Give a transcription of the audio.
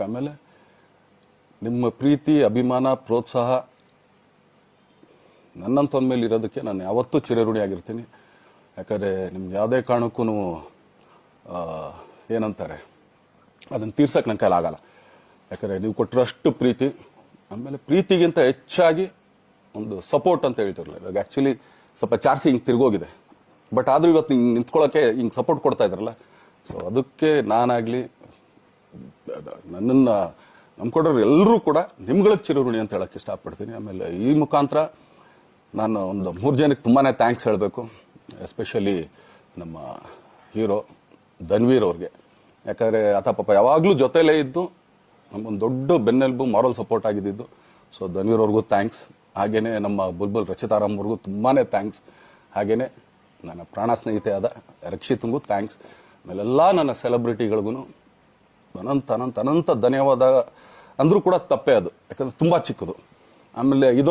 ಆಮೇಲೆ ನಿಮ್ಮ ಪ್ರೀತಿ, ಅಭಿಮಾನ, ಪ್ರೋತ್ಸಾಹ ನನ್ನಂತೊಂದ ಮೇಲೆ ಇರೋದಕ್ಕೆ ನಾನು ಯಾವತ್ತೂ ಚಿರಋಣಿಯಾಗಿರ್ತೀನಿ. ಯಾಕಂದರೆ ನಿಮ್ಗೆ ಯಾವುದೇ ಕಾರಣಕ್ಕೂ ಏನಂತಾರೆ ಅದನ್ನು ತೀರ್ಸಕ್ಕೆ ನನ್ನ ಕೈಲಾಗಲ್ಲ. ಯಾಕಂದರೆ ನೀವು ಕೊಟ್ಟಿರೋಷ್ಟು ಪ್ರೀತಿ, ಆಮೇಲೆ ಪ್ರೀತಿಗಿಂತ ಹೆಚ್ಚಾಗಿ ಒಂದು ಸಪೋರ್ಟ್ ಅಂತ ಹೇಳ್ತಿರಲಿಲ್ಲ. ಇವಾಗ ಆ್ಯಕ್ಚುಲಿ ಸ್ವಲ್ಪ ಚಾರ್ಜಿ ಹಿಂಗೆ ತಿರ್ಗೋಗಿದೆ, ಬಟ್ ಆದರೂ ಇವತ್ತು ಹಿಂಗೆ ನಿಂತ್ಕೊಳ್ಳೋಕ್ಕೆ ಹಿಂಗೆ ಸಪೋರ್ಟ್ ಕೊಡ್ತಾ ಇದ್ರಲ್ಲ, ಸೊ ಅದಕ್ಕೆ ನಾನಾಗಲಿ ನನ್ನನ್ನು ನಂಬ್ಕೊಡೋರು ಎಲ್ಲರೂ ಕೂಡ ನಿಮ್ಗಳಿಗೆ ಚಿರಋಣಿ ಅಂತ ಹೇಳೋಕ್ಕೆ ಇಷ್ಟಪಡ್ತೀನಿ. ಆಮೇಲೆ ಈ ಮುಖಾಂತರ ನಾನು ಒಂದು 3 ಜನಕ್ಕೆ ತುಂಬಾ ಥ್ಯಾಂಕ್ಸ್ ಹೇಳಬೇಕು. ಎಸ್ಪೆಷಲಿ ನಮ್ಮ ಹೀರೋ ಧನ್ವೀರ್ ಅವ್ರಿಗೆ. ಯಾಕಂದರೆ ಆತ ಪಾಪ ಯಾವಾಗಲೂ ಜೊತೆಲೇ ಇದ್ದು ನಮಗೊಂದು ದೊಡ್ಡ ಬೆನ್ನೆಲುಬು, ಮಾರಲ್ ಸಪೋರ್ಟ್ ಆಗಿದ್ದು. ಸೊ ಧನ್ವೀರ್ ಅವ್ರಿಗೂ ಥ್ಯಾಂಕ್ಸ್. ಹಾಗೆಯೇ ನಮ್ಮ ಬುಲ್ಬುಲ್ ರಚಿತಾರಾಮ್ ಅವ್ರಿಗೂ ತುಂಬಾ ಥ್ಯಾಂಕ್ಸ್. ಹಾಗೆಯೇ ನನ್ನ ಪ್ರಾಣ ಸ್ನೇಹಿತೆ ಆದ ರಕ್ಷಿತ್ಗೂ ಥ್ಯಾಂಕ್ಸ್. ಆಮೇಲೆಲ್ಲ ನನ್ನ ಸೆಲೆಬ್ರಿಟಿಗಳಿಗೂ ಅನಂತ ಧನ್ಯವಾದ ಅಂದರೂ ಕೂಡ ತಪ್ಪೇ ಅದು. ಯಾಕಂದರೆ ತುಂಬ ಚಿಕ್ಕದು. ಆಮೇಲೆ ಇದೊಂದು